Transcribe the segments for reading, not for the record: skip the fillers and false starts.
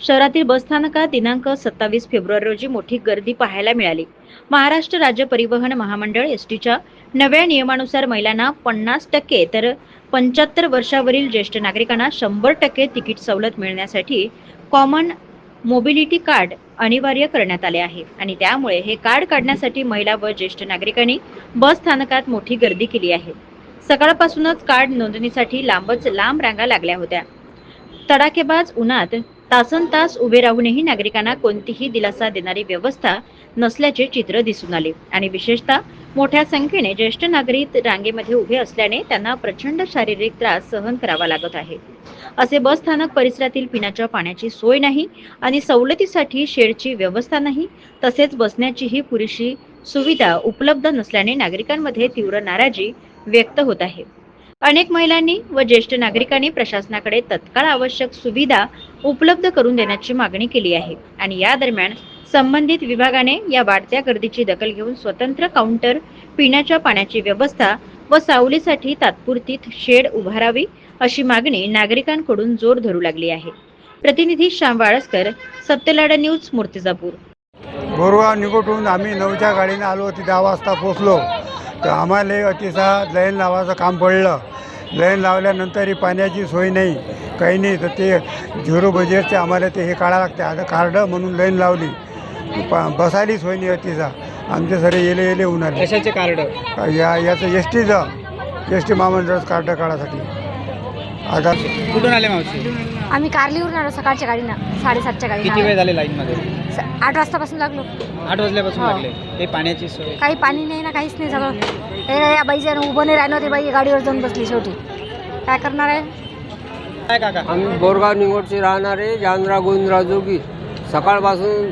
शहरातील बसस्थानकात दिनांक 27 फेब्रुवारी रोजी मोठी गर्दी पाहायला मिळाली. महाराष्ट्र राज्य परिवहन महामंडळ एसटीच्या नव्या नियमानुसार महिलांना 50% तर 75 वर्षावरील ज्येष्ठ नागरिकांना 100% तिकीट सवलत मिळण्यासाठी कॉमन मोबिलिटी कार्ड अनिवार्य करण्यात आले आहे आणि त्यामुळे हे कार्ड काढण्यासाठी महिला व ज्येष्ठ नागरिकांनी बस स्थानकात मोठी गर्दी केली आहे. सकाळपासूनच कार्ड नोंदणीसाठी लांबच लांब रांगा लागल्या होत्या. तडाखेबाज उन्हात तासनतास उभे राहूनही नागरिकांना कोणतीही दिलासा देणारी व्यवस्था नसल्याचे चित्र दिसून आले आणि विशेषतः मोठ्या संख्येने ज्येष्ठ नागरिक रांगेमध्ये उभे असल्याने त्यांना प्रचंड शारीरिक त्रास सहन करावा लागत आहे. असे बस स्थानक परिसरातील पिण्याच्या पाण्याची सोय नाही आणि सवलतीसाठी शेडची व्यवस्था नाही, तसेच बसण्याचीही पुरेशी सुविधा उपलब्ध नसल्याने नागरिकांमध्ये तीव्र नाराजी व्यक्त होत आहे. अनेक महिलांनी व ज्येष्ठ नागरिकांनी प्रशासनाकडे तत्काळ आवश्यक सुविधा उपलब्ध करून देण्याची मागणी केली आहे आणि या दरम्यान संबंधित विभागाने या वाढत्या गर्दीची दखल घेऊन स्वतंत्र काउंटर, पिण्याच्या पाण्याची व्यवस्था व सावलीसाठी तात्पुरती शेड उभारावी अशी मागणी नागरिकांकडून जोर धरू लागली आहे. प्रतिनिधी श्याम वाळस्कर, सत्यलढा न्यूज, मूर्तिजापूर. बोरगाव निकोटून आम्ही 9च्या गाडीने आलो, 10 वाजता पोचलो. तर आम्हाला अतिशय लाईन लावायचं काम पडलं. लाईन लावल्यानंतर पाण्याची सोय नाही, काही नाही. तर ते 0 बजेटचे आम्हाला ते हे काढावं लागते. आता कार्ड म्हणून लाईन लावली, बसायला सोय नाही. अतिशय आमचे सरे येले उन्हाळे. कशाचे कार्ड? याचं एस टी महामंडळाचं कार्ड काढायसाठी. आता कुठून आले मावशी? आम्ही कारलीवरून आलो सकाळच्या गाडीनं, 7:30च्या गाडीनं. किती वेळ झाले लाईनमध्ये? 8 वाजतापासून लागलो. 8 वाजल्यापासून हो. लागले. काही पाण्याची सोय? काही पाणी नाही ना, काहीच नाही. सगळं हे या बाईच्या उभं नाही राहणार. ते बाई गाडीवर जाऊन बसली. शेवटी काय करणार आहे? काय काका? आम्ही बोरगाव निंगोटचे राहणारे जानराव गोविंदराव जोगी. सकाळपासून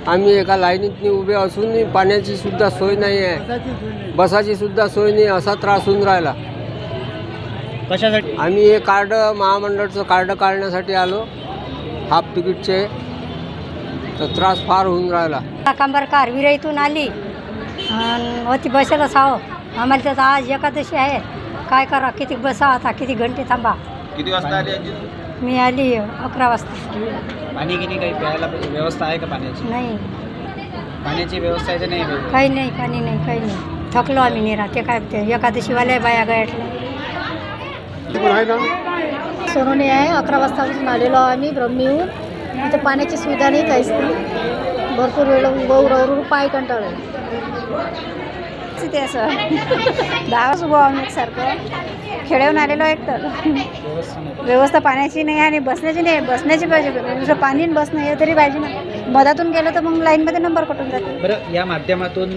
आम्ही एका लाईनीत उभे असून पाण्याची सुद्धा सोय नाही आहे, बसाची सुद्धा सोय नाही. असा त्रास होऊन राहिला. कशासाठी? आम्ही हे कार्ड महामंडळाचं कार्ड काढण्यासाठी आलो, हाफ तिकीटचे. तर त्रास फार होऊन राहिला. कंबरकार विरईतून आली होती बसायला साव. आम्हाला त्याचा आज एकादशी आहे. काय करा, किती बसा आता, किती घंटे थांबा. किती वाजता आले? मी आली 11 वाजता. पाणी गिनी काही प्यायला व्यवस्था आहे का पाण्याची? नाही, पाण्याची व्यवस्था आहे नाही? काही नाही, पाणी नाही, काही नाही. थकलो आम्ही नेरा. ते काय ते एकादशीवाल्या बाया गळ्यातल्या. सोनोने आहे. 11 वाजतापासून आलेलो आम्ही ब्रह्मीहून. इथं पाण्याची सुविधा नाही, काहीच नाही. भरपूर वेळ उभं राहून पाय कंटाळलो. ते असं 10 वाजता उभं आम्ही एकसारखं खेळवून आलेलो. एक तर व्यवस्था पाण्याची नाही आणि बसण्याची नाही. बसण्याची पाहिजे, दुसरं पाणी बसणं हे तरी पाहिजे ना. मधातून गेलं तर मग लाईनमध्ये नंबर कटून जाते. बरं, या माध्यमातून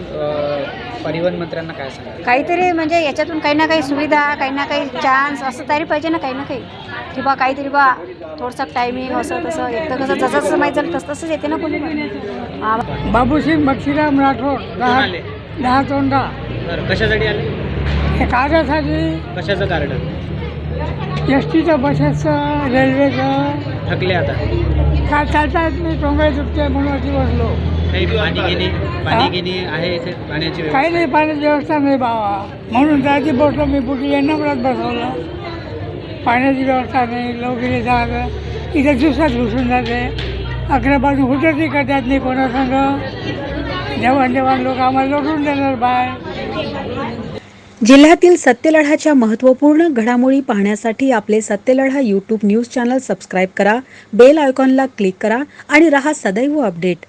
परिवहन मंत्र्यांना काय सांगा? काहीतरी म्हणजे याच्यातून काही ना काही सुविधा, काही ना काही चान्स असं तरी पाहिजे ना. काही ना काही की बा काहीतरी बा थोडंसं टायमिंग असं तसं. एक तर कसं जसं जसं माहीत झालं तसं तसंच येते ना कोणी. बाबूसिंग बक्षीराम राठोड, आले? 10 तोंडा. बरं, कशासाठी आले? हे कार्डासाठी, कशाचं कार्ड? एस टीचं, बसेसचं, रेल्वेचं. थकले आता? काय चालता येत नाही, टोंगळे दुखते म्हणून अशी बसलो. काही पाणी गिनी आहे इथे? पाण्याची व्यवस्था? काही नाही, पाण्याची व्यवस्था नाही बाबा, म्हणून त्याची बसलो मी. बुटी नंबरात बसवलं. पाण्याची व्यवस्था नाही. लवकर जागा इथे दिवसात घुसून जाते. 11 बाजू हुटरही करतात नाही कोणासंग. जेवण लोक आम्हाला लढून देणार बाय. जिल्ह्यातील सत्यलढाच्या महत्त्वपूर्ण घडामोडी पाहण्यासाठी आपले Satyaladha YouTube news channel subscribe करा, बेल आयकॉनला क्लिक करा आणि रहा सदैव अपडेट.